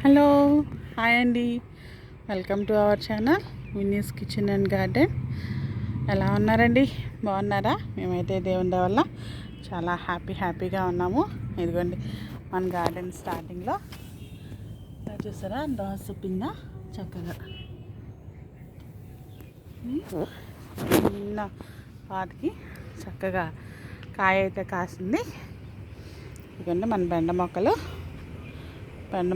Hello, hi అండి. Welcome to our channel Winnie's kitchen and garden. ఎలా ఉన్నారండి? బాగున్నారా? మేమైతే దేవుని దయ వల్ల చాలా హ్యాపీగా ఉన్నాము. ఇదిగోండి మన గార్డెన్ స్టార్టింగ్లో చూసారా, దోస పింద చక్కగా చిన్న పాతికి చక్కగా కాయ అయితే కాసింది. ఇదిగోండి మన బెండ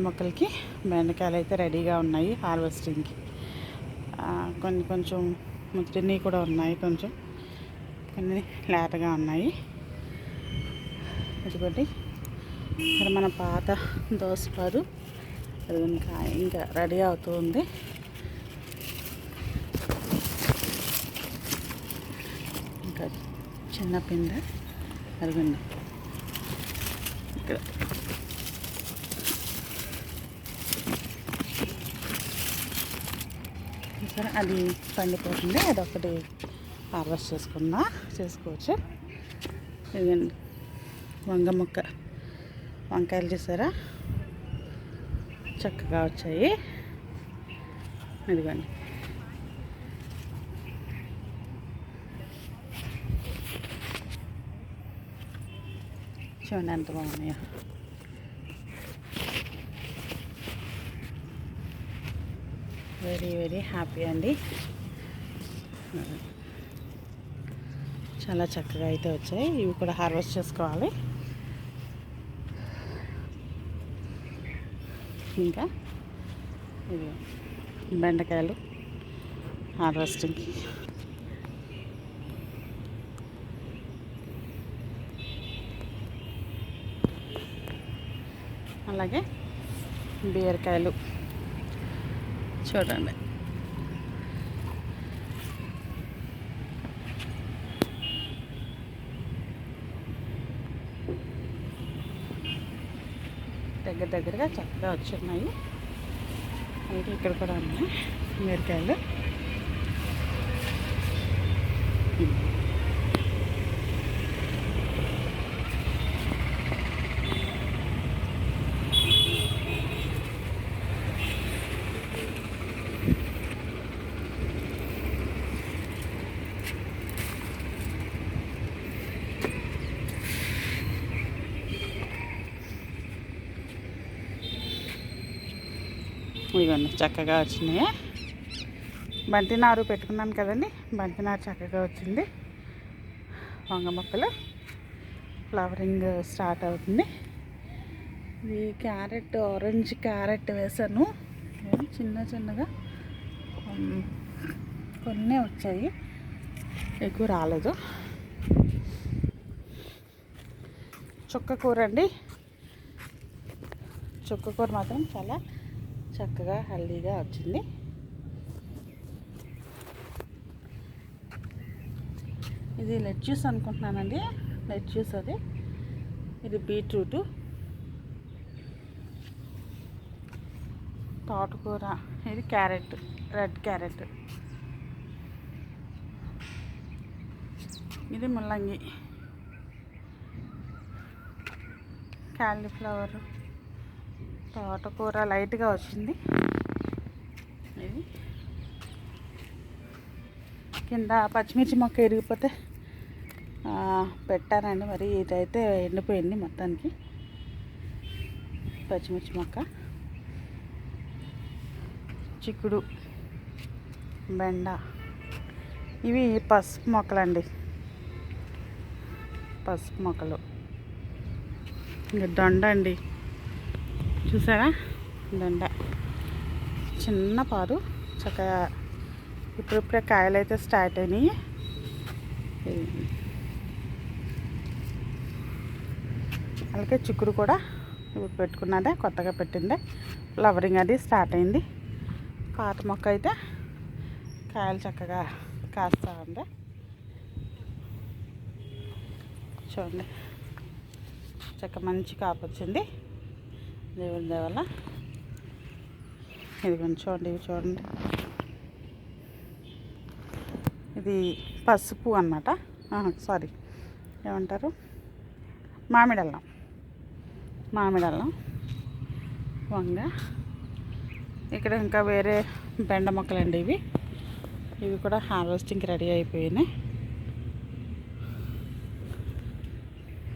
మొక్కలకి బెండకాయలు అయితే రెడీగా ఉన్నాయి హార్వెస్టింగ్కి. కొంచెం ముదిరినవి కూడా ఉన్నాయి, కొన్ని లేతగా ఉన్నాయి. ఇదిగోండి ఇక్కడ మన పాత దోసపాదు ఇంకా రెడీ అవుతుంది. ఇంకా చిన్న పిండ అదిగోండి ఇక్కడ సరే, అది పండిపోతుంది. అదొకటి హార్వెస్ట్ చేసుకోవచ్చు. ఇదండి వంకాయలు చూసారా చక్కగా వచ్చాయి. ఇదిగోండి చూడండి ఎంత బాగున్నాయో. వెరీ హ్యాపీ అండి. చాలా చక్కగా అయితే వచ్చాయి. ఇవి కూడా హార్వెస్ట్ చేసుకోవాలి. ఇంకా ఇవి బెండకాయలు హార్వెస్టింగ్కి. అలాగే బీరకాయలు చూడండి దగ్గరగా చక్కగా వచ్చున్నాయి. అయితే ఇక్కడ కూడా ఉన్నాయి బీరకాయలు. ఇవన్నీ చక్కగా వచ్చినాయి. బంతి నారు పెట్టుకున్నాను కదండి, బంతి నారు చక్కగా వచ్చింది. వంగ మొక్కలు ఫ్లవరింగ్ స్టార్ట్ అవుతుంది. ఇది ఆరెంజ్ క్యారెట్ వేసాను. చిన్నగా కొన్ని వచ్చాయి, ఎక్కువ రాలేదు. చుక్కకూర అండి. చుక్కకూర మాత్రం చాలా చక్కగా హెల్దీగా వచ్చింది. ఇది లెట్యూస్ అనుకుంటున్నానండి, లెట్యూస్ అది. ఇది బీట్రూటు, తోటకూర, ఇది క్యారెట్, రెడ్ క్యారెట్, ఇది ముల్లంగి, కాలీఫ్లవర్, తోటకూర లైట్గా వచ్చింది. ఇది కింద పచ్చిమిర్చి మొక్క ఇరిగిపోతే పెట్టానండి, మరి ఇదైతే ఎండిపోయింది మొత్తానికి. పచ్చిమిర్చి మొక్క, చిక్కుడు, బెండ, ఇవి పసుపు మొక్కలండి, పసుపు మొక్కలు. ఇంకా దొండ అండి, చూసారా దొండ చిన్న పారు చక్కగా ఇప్పుడిప్పుడే కాయలు అయితే స్టార్ట్ అయినాయి. అలాగే చిక్కుడు కూడా ఇప్పుడు పెట్టుకున్నదే, కొత్తగా పెట్టిందే, ఫ్లవరింగ్ అది స్టార్ట్ అయింది. పాత మొక్క అయితే కాయలు చక్కగా కాస్తా ఉంది. చూడండి చక్కగా మంచి కాపు వచ్చింది దేవుని దయ వల్ల. ఇది కొంచెం చూడండి, ఇది పసుపు అన్నమాట. సారీ, ఏమంటారు, మామిడల్లం, వంగ, ఇక్కడ ఇంకా వేరే బెండ మొక్కలండి ఇవి కూడా హార్వెస్టింగ్కి రెడీ అయిపోయినాయి.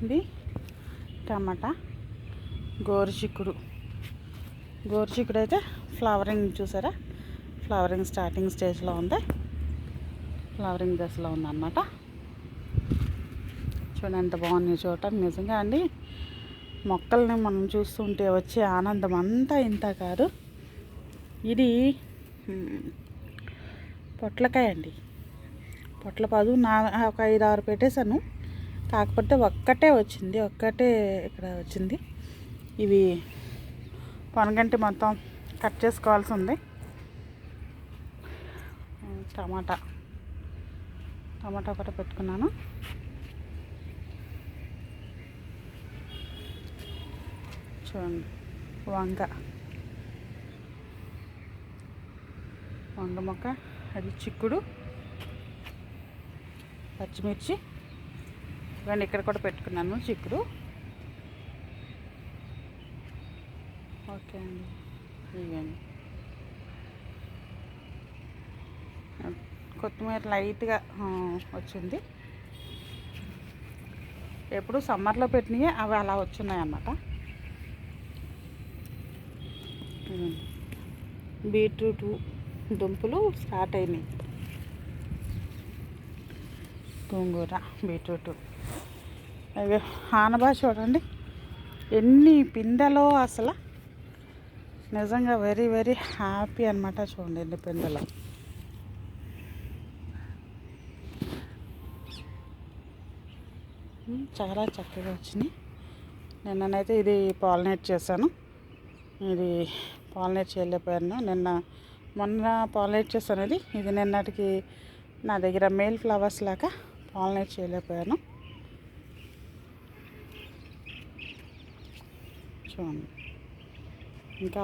ఇది టమాటా, గోరుచిక్కుడు అయితే ఫ్లవరింగ్ చూసారా, ఫ్లవరింగ్ స్టార్టింగ్ స్టేజ్లో ఉంది, ఫ్లవరింగ్ దశలో ఉందన్నమాట. చూడండి ఎంత బాగుంది చూడటానికి. నిజంగా అండి మొక్కల్ని మనం చూస్తుంటే వచ్చే ఆనందం అంతా ఇంత కాదు. ఇది పొట్లకాయ అండి, పొట్లపాదు. ఒక 5-6 పెట్టేశాను, కాకపోతే ఒక్కటే ఇక్కడ వచ్చింది. ఇవి పొనగంటి మొత్తం కట్ చేసుకోవాల్సి ఉంది. టమాటా కూడా పెట్టుకున్నాను. చూడండి వంగ మొక్క, అది చిక్కుడు, పచ్చిమిర్చి. ఇవన్నీ ఇక్కడ కూడా పెట్టుకున్నాను చిక్కుడు. ఓకే అండి, ఇవ్వండి. కొత్తిమీర లైట్గా వచ్చింది. ఎప్పుడు సమ్మర్లో పెట్టినవి అవి అలా వచ్చున్నాయి అన్నమాట. బీట్రూట్ దుంపలు స్టార్ట్ అయినాయి. గోంగూర, బీట్రూట్. అవి ఆనబా చూడండి ఎన్ని పిందెలో, అసలు నిజంగా వెరీ వెరీ హ్యాపీ అనమాట. చూడండి ఎన్ని పిందెలో. చాలా చక్కగా వచ్చినాయి. నిన్ననైతే ఇది పాలినేట్ చేశాను. ఇది పాలినేట్ చేయలేకపోయాను. మొన్న పాలినేట్ చేశాను. ఇది నిన్నటికి నా దగ్గర మేల్ ఫ్లవర్స్ లాగా పాలినేట్ చేయలేకపోయాను. చూడండి ఇంకా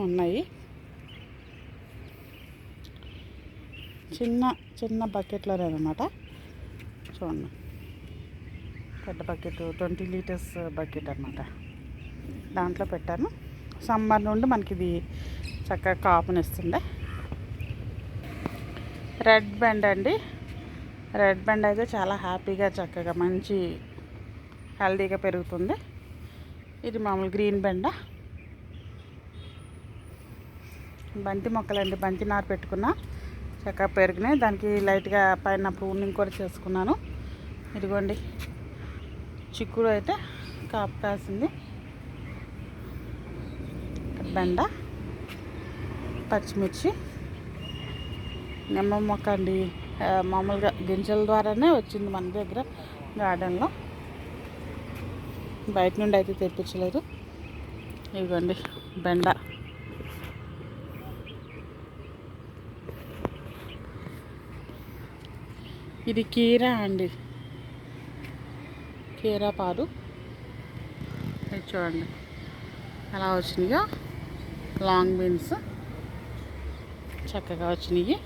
ఉన్నాయి. చిన్న బకెట్లోనే అనమాట. చూడండి పెద్ద బకెట్, 20 లీటర్స్ బకెట్ అనమాట. దాంట్లో పెట్టాను. సమ్మర్ నుండి మనకి ఇది చక్కగా కాపునిస్తుంది. రెడ్ బెండ్ అండి. రెడ్ బెండ్ అయితే చాలా హ్యాపీగా చక్కగా మంచి హెల్దీగా పెరుగుతుంది. ఇది మామూలు గ్రీన్ బెండ. బంతి మొక్కలండి, బంతి నారు పెట్టుకున్నా చక్కగా పెరిగినాయి. దానికి లైట్గా పైన ప్రూనింగ్ కూడా చేసుకున్నాను. ఇదిగోండి చిక్కుడు అయితే కాపు కాసింది. బెండ, పచ్చిమిర్చి, నిమ్మ మొక్క అండి. మామూలుగా గింజల ద్వారానే వచ్చింది మన దగ్గర గార్డెన్లో, బయట నుండి అయితే తెప్పించలేదు. ఇదిగోండి బెండ. ఇది కీరా అండి, కీరా పాదు. ఇది చూడండి అలా వచ్చినాయో. లాంగ్ బీన్స్ చక్కగా వచ్చినాయి.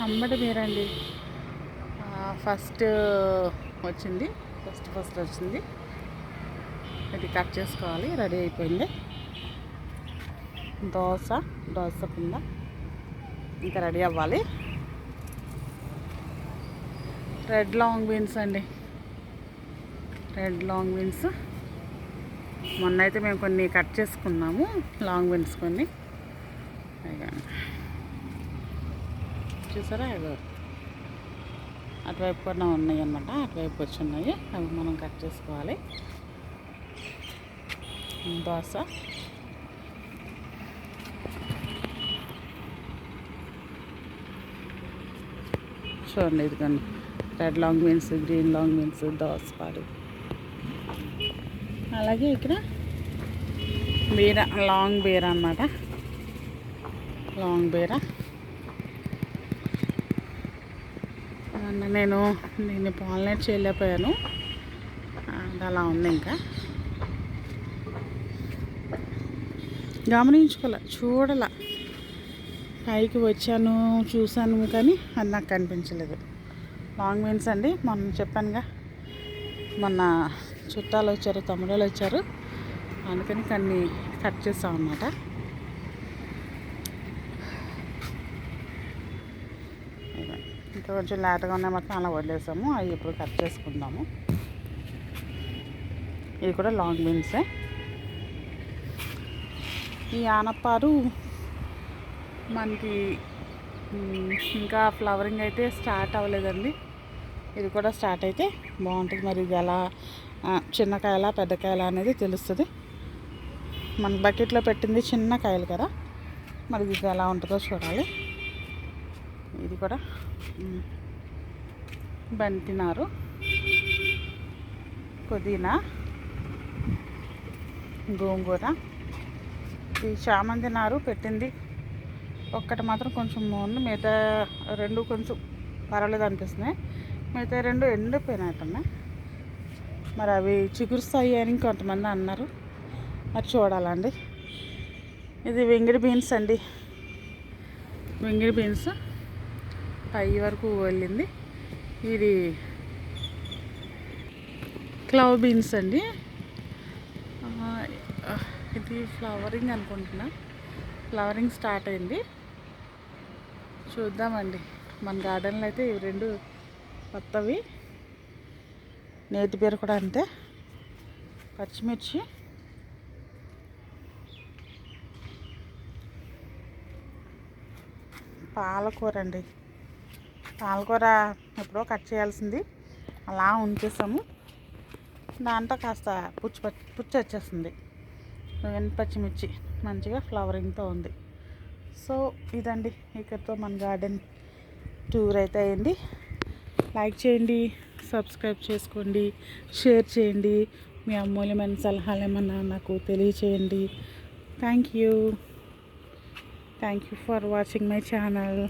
అమ్మడి మీరండి ఫస్ట్ వచ్చింది. ఇది కట్ చేసుకోవాలి. రెడీ అయిపోయింది. దోస పింద ఇంకా రెడీ అవ్వాలి. రెడ్ లాంగ్ బీన్స్ అండి, రెడ్ లాంగ్ బీన్స్. మొన్న అయితే మేము కొన్ని కట్ చేసుకున్నాము లాంగ్ బీన్స్ కొన్ని. చూసారా అటువైపు కూడా ఉన్నాయి అన్నమాట. అటువైపు వచ్చి ఉన్నాయి, అవి మనం కట్ చేసుకోవాలి. దోస, చూడండి ఇదిగోండి red long beans, green long beans, dosa పాడు. అలాగే ఇక్కడ బీర, లాంగ్ బీర అన్నమాట. లాంగ్ బీర మొన్న నేను దీన్ని పాలినేట్ చేయలేకపోయాను, అది అలా ఉంది. ఇంకా గమనించుకోలే, చూడాల. పైకి వచ్చాను, చూశాను, కానీ అది నాకు కనిపించలేదు. లాంగ్ బీన్స్ అండి, మొన్న చెప్పానుగా, మొన్న చుట్టాలు వచ్చారు, తమ్ముళ్ళు వచ్చారు, అందుకని కొన్ని కట్ చేస్తాం అన్నమాట. ఇంకా కొంచెం లేతగా ఉన్నాయి, మొత్తం అలా వదిలేసాము. అవి ఇప్పుడు కట్ చేసుకుందాము. ఇది కూడా లాంగ్ బీన్సే. ఈ ఆనపారు మనకి ఇంకా ఫ్లవరింగ్ అయితే స్టార్ట్ అవ్వలేదండి. ఇది కూడా స్టార్ట్ అయితే బాగుంటుంది. మరి ఇది ఎలా చిన్న కాయలా పెద్ద కాయలా అనేది తెలుస్తుంది. మన బకెట్లో పెట్టింది చిన్న కాయలు కదా, మరి ఇది ఎలా ఉంటుందో చూడాలి. ఇది కూడా బంతినారు, పుదీనా, గోంగూర. ఈ చామంతి నారు పెట్టింది ఒక్కటి మాత్రం కొంచెం బాగుంది, మిగతా రెండు కొంచెం పర్వాలేదు అనిపిస్తున్నాయి. మిగతా రెండు ఎండిపోయినట్టున్నాయి. మరి అవి చిగురుస్తాయి అని కొంతమంది అన్నారు, మరి చూడాలండి. ఇది వెంగిడి బీన్స్ అండి. వెంగిడి బీన్స్ పై వరకు వెళ్ళింది. ఇది క్లవ్ బీన్స్ అండి. ఇది ఫ్లవరింగ్ అనుకుంటున్నా, ఫ్లవరింగ్ స్టార్ట్ అయింది. చూద్దామండి. మన గార్డెన్లో అయితే ఇవి రెండు కొత్తవి. నేతి బీర కూడా అంతే. పచ్చిమిర్చి, పాలకూర అండి. పాలకూర ఎప్పుడో కట్ చేయాల్సింది, అలా ఉంచేసాము. దాంట్లో కాస్త పుచ్చి వచ్చేస్తుంది. పచ్చిమిర్చి మంచిగా ఫ్లవరింగ్తో ఉంది. సో ఇదండి, ఇక్కడితో మన గార్డెన్ టూర్ అయితే అయింది. లైక్ చేయండి, సబ్స్క్రైబ్ చేసుకోండి, షేర్ చేయండి. మీ అమూల్యమైన సలహాలు ఏమన్నా నాకు తెలియచేయండి. Thank you for watching my channel.